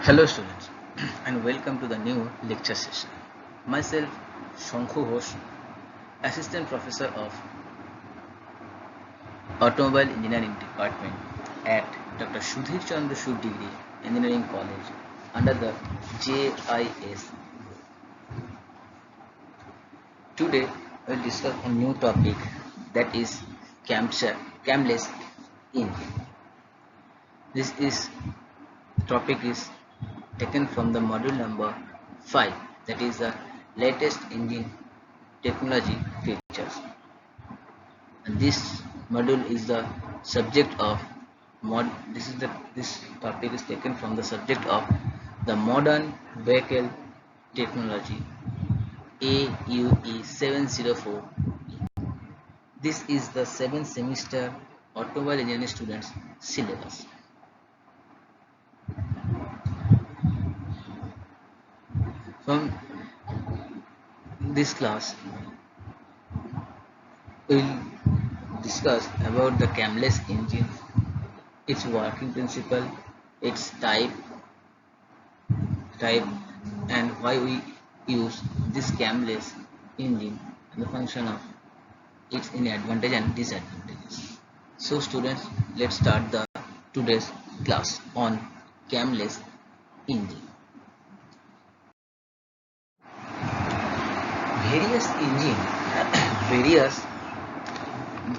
Hello students and welcome to the new lecture session. Myself Shankhu Ghosh, Assistant Professor of Automobile Engineering Department at Dr. Sudhir Chandra Sud Degree Engineering College under the JIS. Today we will discuss a new topic, that is camless engine. This topic is taken from the module number 5, that is the latest engine technology features. And this module is the subject of this topic is taken from the subject of the modern vehicle technology, AUE 704. This is the 7th semester automobile engineering students syllabus. From this class we'll discuss about the camless engine, its working principle, its type, and why we use this camless engine and the function of its advantage and disadvantages. So students, let's start the today's class on camless engine.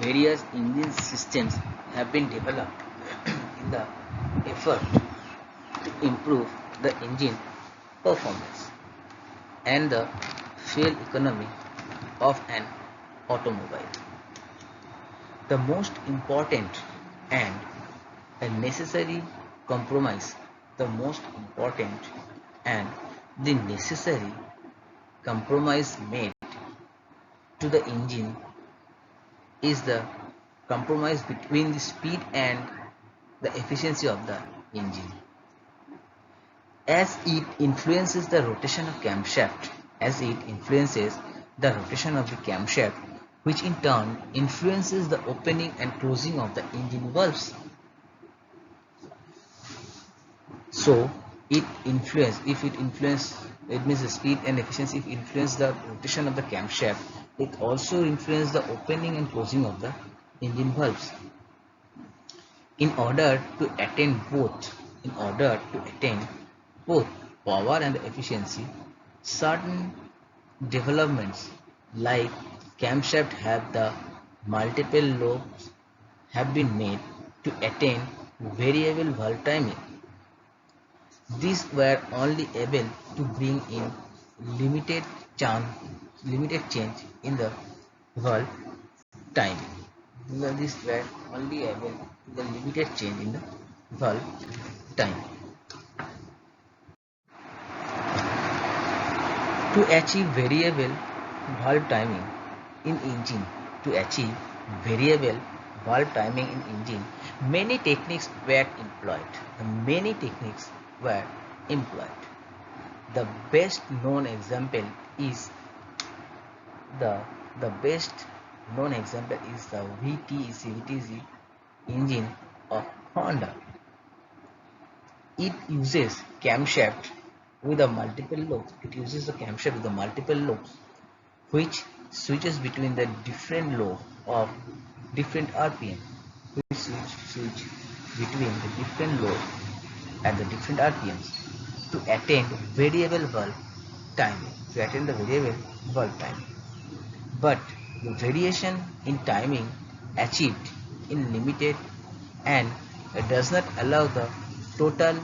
Various engine systems have been developed in the effort to improve the engine performance and the fuel economy of an automobile. The most important and a necessary compromise, the most important and the necessary compromise made to the engine is the compromise between the speed and the efficiency of the engine, as it influences the rotation of camshaft, which in turn influences the opening and closing of the engine valves. So it means the speed and efficiency influence the rotation of the camshaft. It also influences the opening and closing of the engine valves. In order to attain both power and efficiency, certain developments like camshaft have the multiple lobes have been made to attain variable valve timing. These were only able to bring in limited change in the valve timing. These were only able to the limited change in the valve time. To achieve variable valve timing in engine, many techniques were employed. The best known example is the VTZ engine of Honda. It uses camshaft with a multiple lobes. Which switches between the different lobe of different RPM. At the different RPMs to attain variable valve timing. But the variation in timing achieved in limited and does not allow the total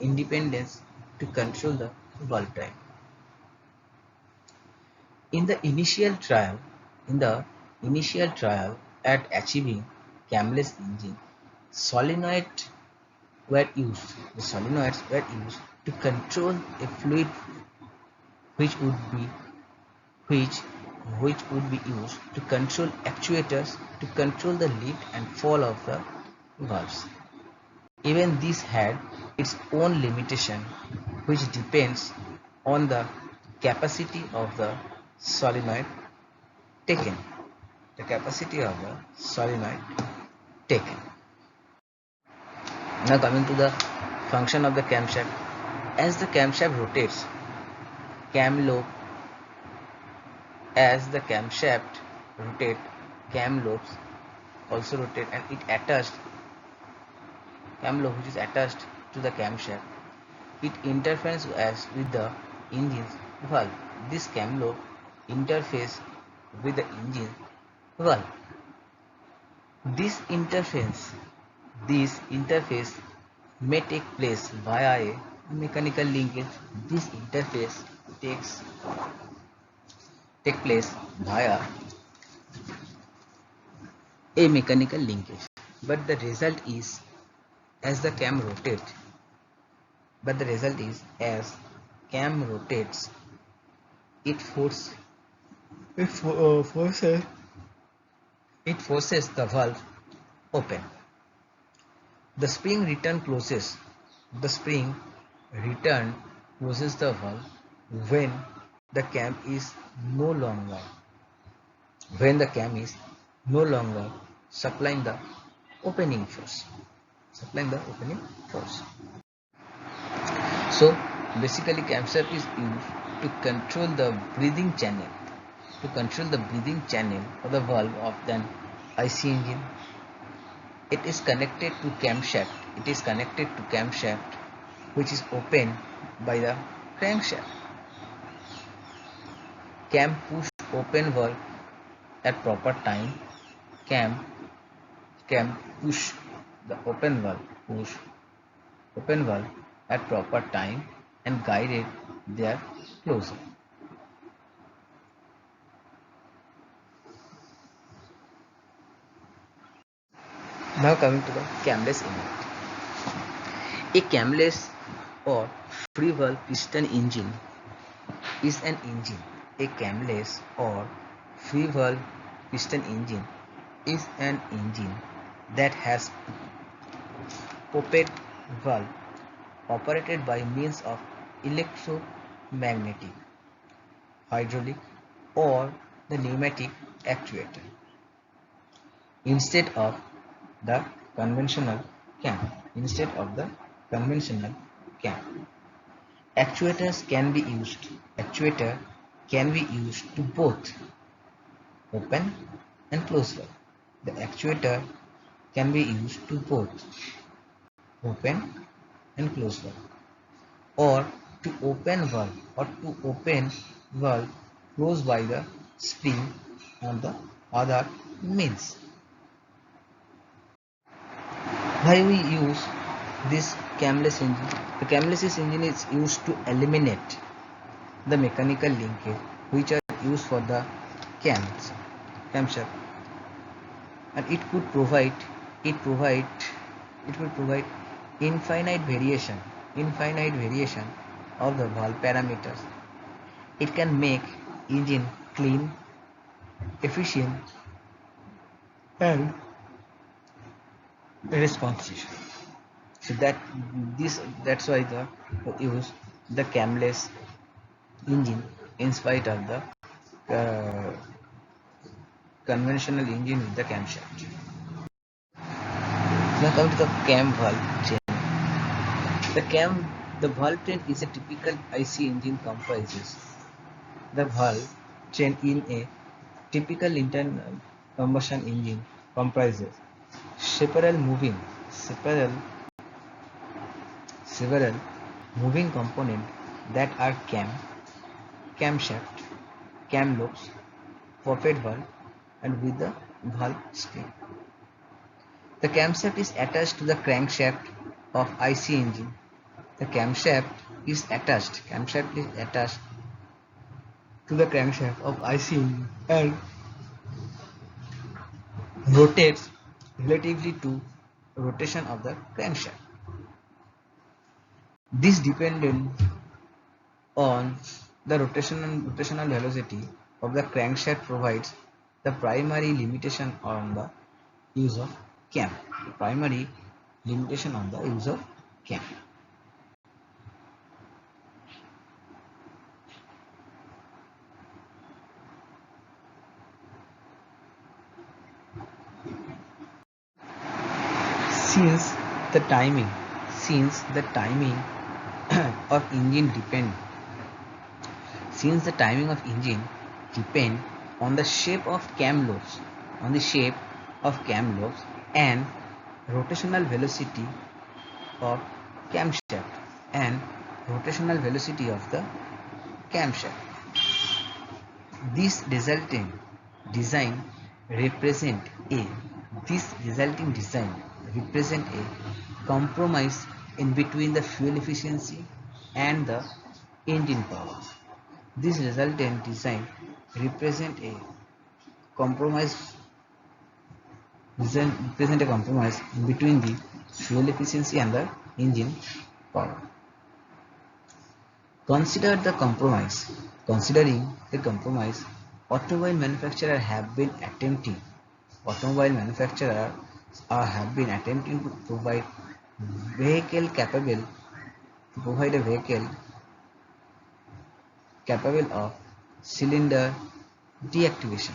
independence to control the valve time. In the initial trial at achieving camless engine, solenoids were used to control a fluid which would be used to control actuators to control the lift and fall of the valves. Even this had its own limitation, which depends on the capacity of the solenoid taken. Now coming to the function of the camshaft. As the camshaft rotates, cam lobe as the camshaft rotate, cam lobes also rotate, and it attached cam lobe which is attached to the camshaft. It interferes as with the engine's valve. This cam lobe interface with the engine valve. This interface this interface may take place via a mechanical linkage. This interface take place via a mechanical linkage. But the result is as the cam rotates. But the result is as cam rotates, it forces the valve open. The spring return closes. The spring return closes the valve when the cam is no longer supplying the opening force. So basically camshaft is used to control the breathing channel of the valve of an IC engine. It is connected to camshaft which is opened by the crankshaft. Cam push open valve at proper time. Cam push the open valve at proper time and guided their closure. Now coming to the camless inlet. A camless or free valve piston engine is an engine. A camless or free valve piston engine is an engine that has poppet valve operated by means of electromagnetic, hydraulic or the pneumatic actuator instead of the conventional cam. Actuator can be used to both open and close valve. The actuator can be used to both open and close valve, or to open valve closed by the spring on the other means. Why we use this camless engine? The camless engine is used to eliminate the mechanical linkage which are used for the camshaft, and it could provide infinite variation of the valve parameters. It can make engine clean, efficient and responsive. So that's why we use the camless engine in spite of the conventional engine with the camshaft. Now come to the cam valve chain. The valve chain is a typical IC engine comprises the valve chain in a typical internal combustion engine comprises several moving components that are camshaft, cam lobes, poppet valve, and with the valve spring. The camshaft is attached to the crankshaft of IC engine. The camshaft is attached to the crankshaft of IC engine and rotates relatively to rotation of the crankshaft. This dependent on the rotational velocity of the crankshaft provides the primary limitation on the use of cam. Since the timing of engine depend since the timing of engine depend on the shape of cam lobes and rotational velocity of camshaft and rotational velocity of the camshaft. This resulting design represent a this resulting design represent a compromise in between the fuel efficiency and the engine power. This resultant design represent a compromise represent a compromise in between the fuel efficiency and the engine power. Considering the compromise, automobile manufacturers have been attempting to provide a vehicle capable of cylinder deactivation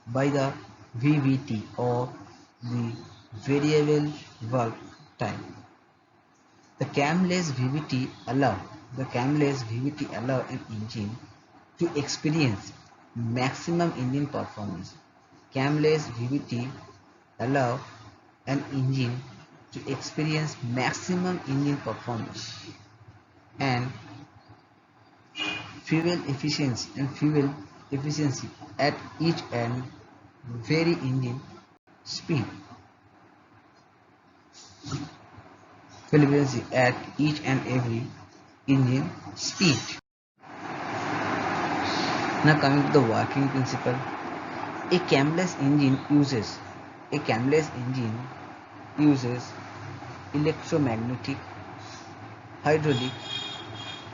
by the VVT or the variable valve time. The camless VVT allow an engine to experience maximum engine performance. Camless VVT allow an engine to experience maximum engine performance and fuel efficiency at each and vary engine speed. Fuel efficiency at each and every engine speed. Now coming to the working principle, a camless engine uses electromagnetic, hydraulic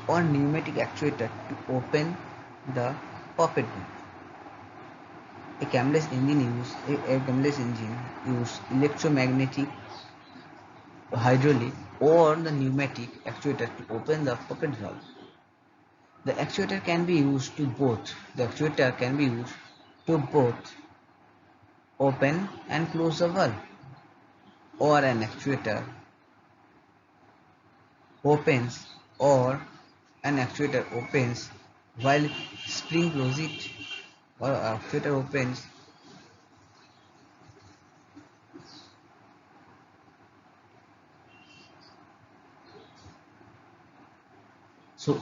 or pneumatic actuator to open the poppet valve. A camless engine use electromagnetic, hydraulic or the pneumatic actuator to open the poppet valve. The actuator can be used to both open and close the valve, or an actuator opens while spring close it, or actuator opens so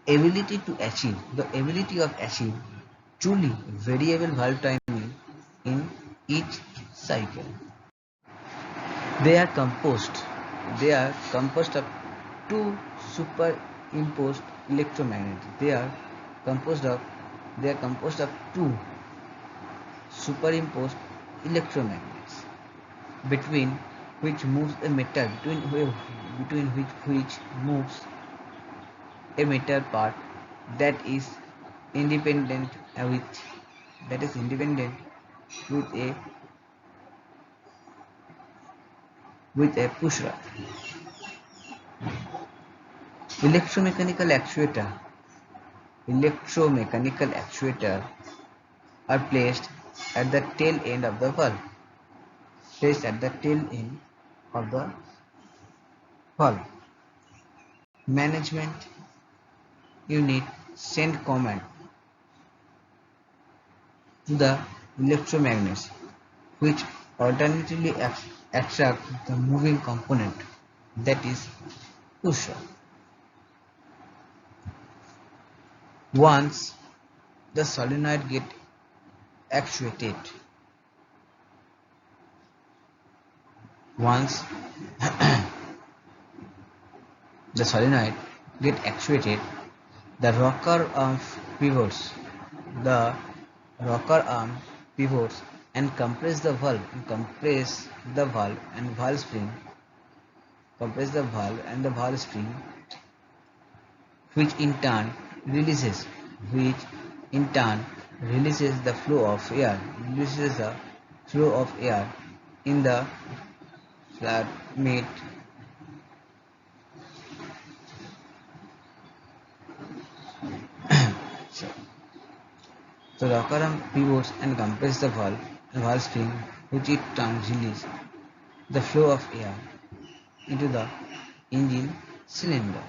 the ability of achieve truly variable valve timing in each cycle. They are composed of two superimposed electromagnets. They are composed of two superimposed electromagnets between which moves a metal part that is independent with a push rod. Electromechanical actuator are placed at the tail end of the valve. Management unit send command to the electromagnets, which alternatively attract the moving component, that is push rod. Once the solenoid get actuated, the rocker arm pivots and compress the valve and valve spring, which in turn releases the flow of air in the flat made the rocker arm pivots and compresses the valve spring, which in turn releases the flow of air into the engine cylinder.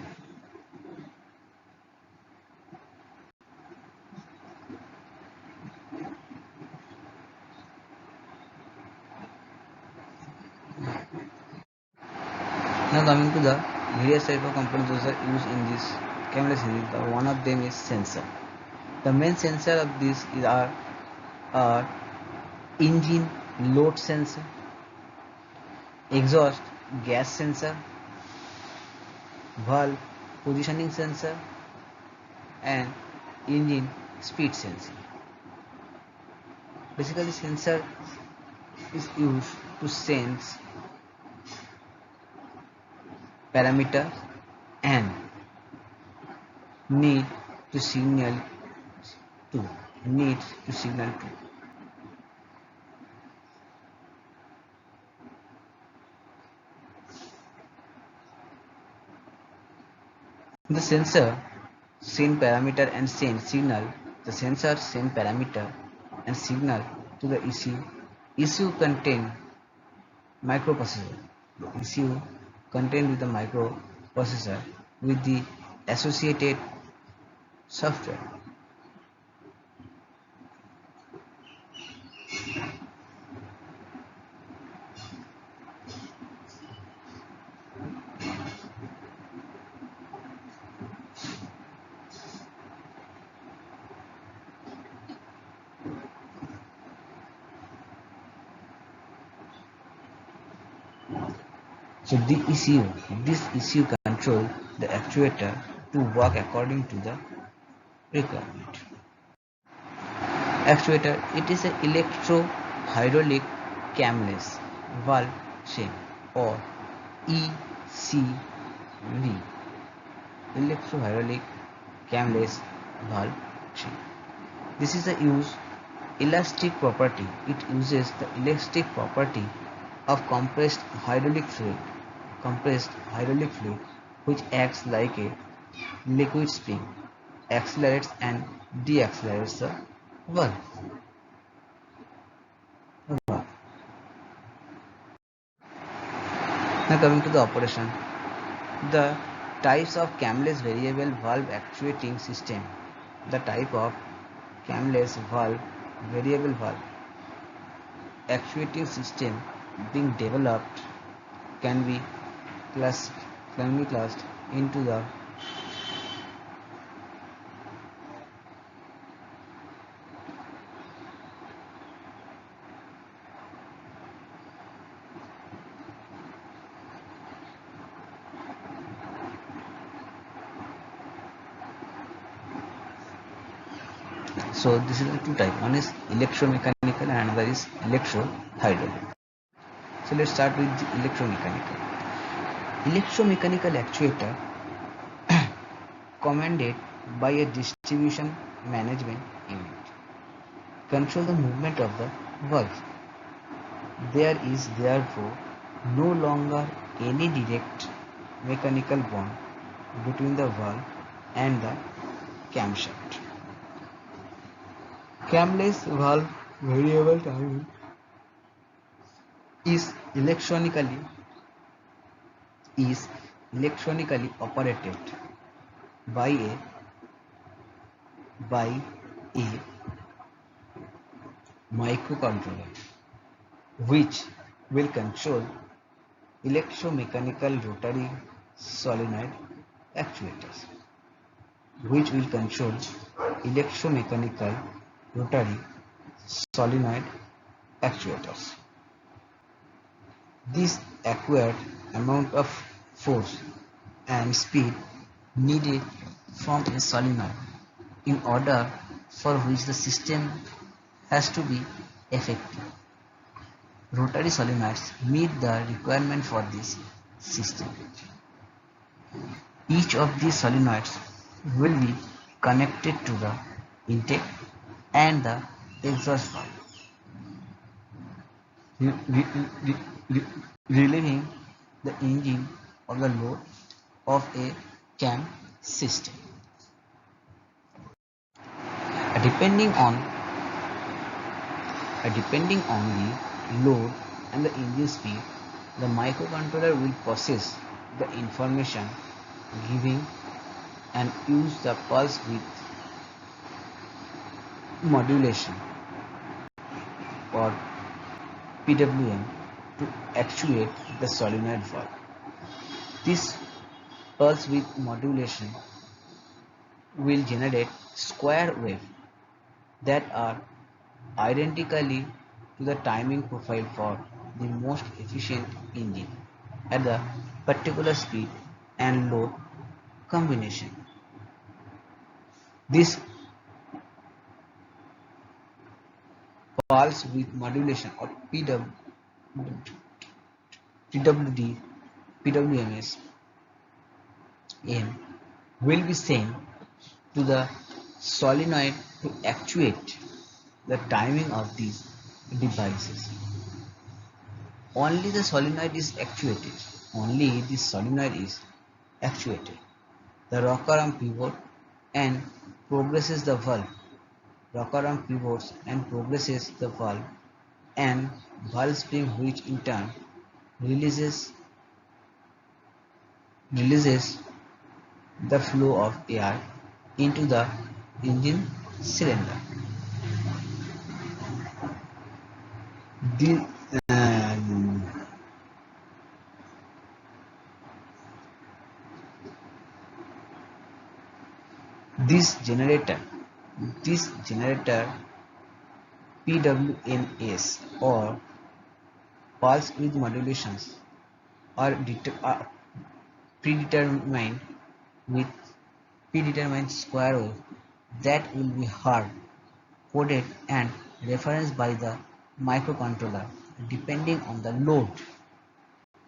Now coming to the various type of components that are used in this camera series, one of them is sensor. The main sensor of this is our engine load sensor, exhaust gas sensor, valve positioning sensor, and engine speed sensor. Basically, sensor is used to sense parameter and need to signal to needs to signal to. The sensor send parameter and send signal. The sensor send parameter and signal to the ECU. ECU contain microprocessor. The ECU contained with the microprocessor with the associated software. So this ECU control the actuator to work according to the requirement. Actuator, it is an electro-hydraulic camless valve chain or ECV. Electro-hydraulic camless valve chain. This is a use elastic property. It uses the elastic property of compressed hydraulic fluid, which acts like a liquid spring, accelerates and deaccelerates the valve. Now coming to the operation, the types of camless variable valve actuating system. The type of camless valve variable valve actuating system being developed can be classed into the so this is the two types. One is electromechanical and another is electro-hydraulic. So let's start with the electromechanical. Electromechanical actuator commanded by a distribution management unit control the movement of the valve. There is therefore no longer any direct mechanical bond between the valve and the camshaft. Camless valve variable timing is electronically operated by a microcontroller which will control electromechanical rotary solenoid actuators This acquired amount of force and speed needed from a solenoid in order for which the system has to be effective. Rotary solenoids meet the requirement for this system. Each of these solenoids will be connected to the intake and the exhaust valve, relieving the engine of the load of a cam system. Depending on the load and the engine speed, the microcontroller will process the information, giving and use the pulse width modulation or PWM to actuate the solenoid valve. This pulse width modulation will generate square waves that are identically to the timing profile for the most efficient engine at the particular speed and load combination. This pulse width modulation or PWD, PWMS will be sent to the solenoid to actuate the timing of these devices. Only the solenoid is actuated. Only the solenoid is actuated. The rocker arm pivot and progresses the valve. Rocker arm pivots and progresses the valve and valve spring, which in turn releases the flow of air into the engine cylinder. The, this generator PWMS or pulse width modulations are predetermined with predetermined square wave that will be hard coded and referenced by the microcontroller depending on the load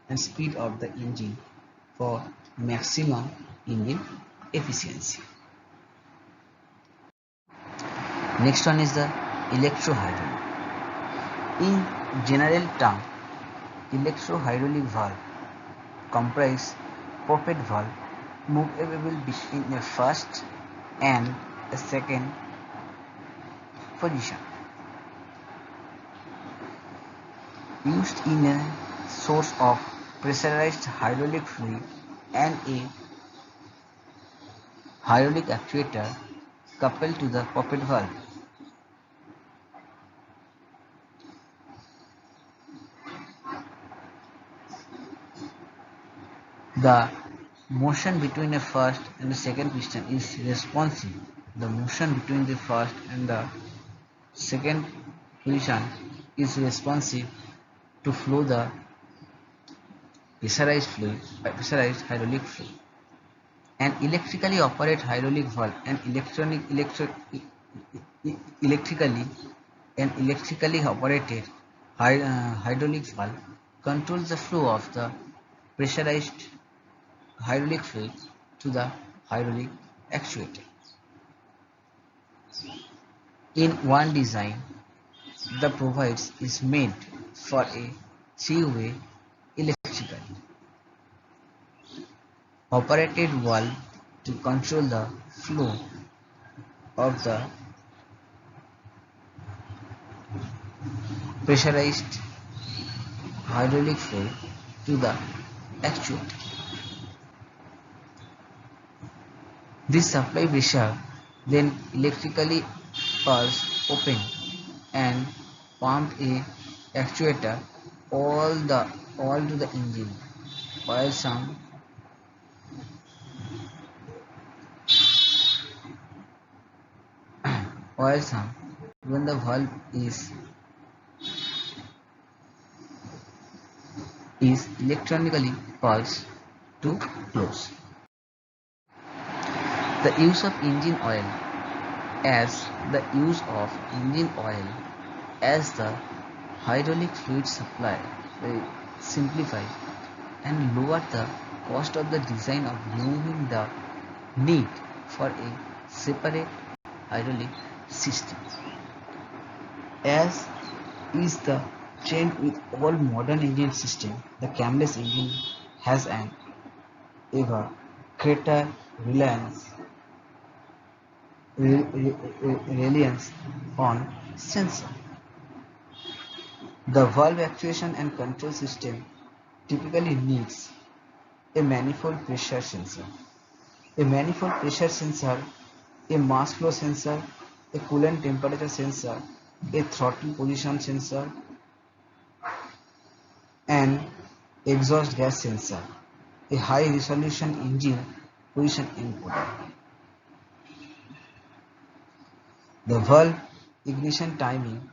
and speed of the engine for maximum engine efficiency. Next one is the electrohydraulic. In general term, electrohydraulic valve comprise poppet valve movable between a first and a second position, used in a source of pressurized hydraulic fluid and a hydraulic actuator coupled to the poppet valve. The motion between a first and a second piston is responsive. The motion between the first and the second position is responsive to flow the pressurized hydraulic fluid. An electrically operated hydraulic valve and electrically operated hydraulic valve controls the flow of the pressurized hydraulic fluid to the hydraulic actuator. In one design, the provides is made for a three-way electrically operated valve to control the flow of the pressurized hydraulic fluid to the actuator. This supply pressure then electrically pulse open and pump a actuator all to the engine oil sum when the valve is electronically pulsed to close. The use of engine oil as the hydraulic fluid supply will simplify and lower the cost of the design of removing the need for a separate hydraulic system. As is the trend with all modern engine systems, the camless engine has an ever greater reliance on sensor. The valve actuation and control system typically needs A manifold pressure sensor. A manifold pressure sensor, a mass flow sensor, a coolant temperature sensor, a throttle position sensor, an exhaust gas sensor, a high resolution engine position encoder. The valve ignition timing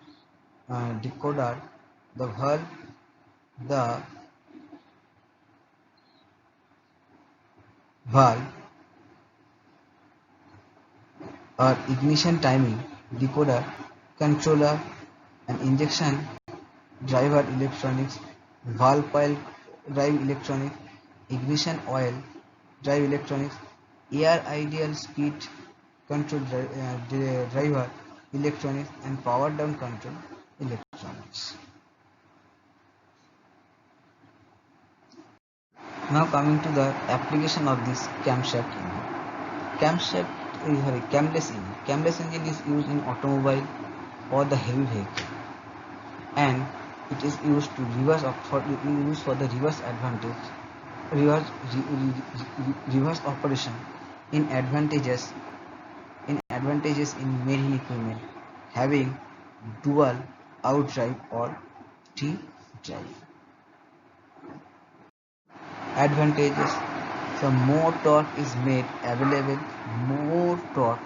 decoder, the the valve or ignition timing decoder, controller and injection driver electronics, valve coil drive electronics, ignition oil drive electronics, air ideal speed control driver electronics and power down control electronics. Now coming to the application of this camshaft engine. Camless engine. Camless engine is used in automobile or the heavy vehicle, and it is used to for the reverse operation in advantages in marine equipment having dual outdrive or T drive. Advantages: the more torque is made available, more torque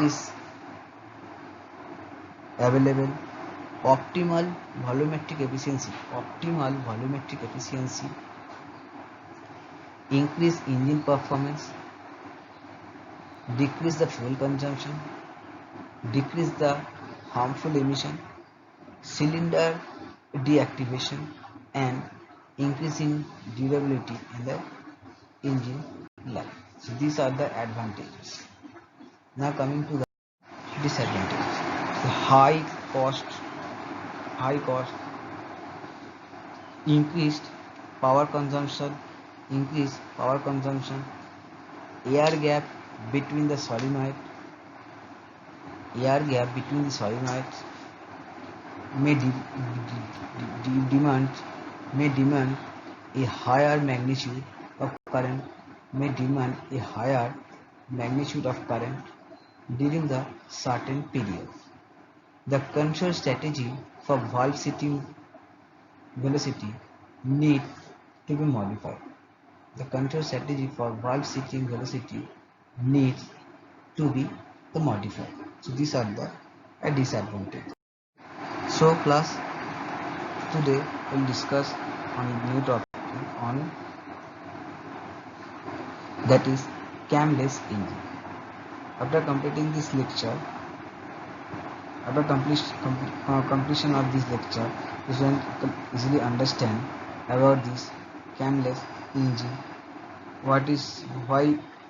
is available. Optimal volumetric efficiency, increase engine performance, decrease the fuel consumption, decrease the harmful emission, cylinder deactivation, and increasing durability in the engine life. So these are the advantages. Now coming to the disadvantages. The high cost, increased power consumption, air gap between the solenoids may demand a higher magnitude of current during the certain period. The control strategy for valve setting velocity need to be modified. So these are the disadvantages. So class, today we'll discuss on a new topic on that is camless engine. After completing this lecture, after completion of this lecture, you can easily understand about this camless engine. Why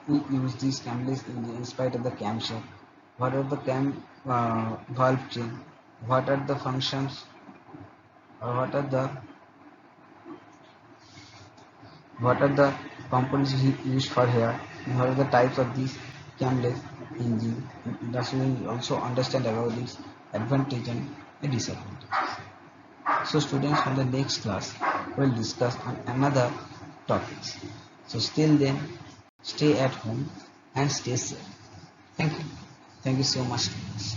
we use this camless engine in spite of the camshaft? What are the valve chain? What are the functions? Or what are the components used for here? And what are the types of these camless engine? Thus we will also understand about its advantage and disadvantages. So students, from the next class we will discuss on another topics. So still then, stay at home and stay safe. Thank you so much, students.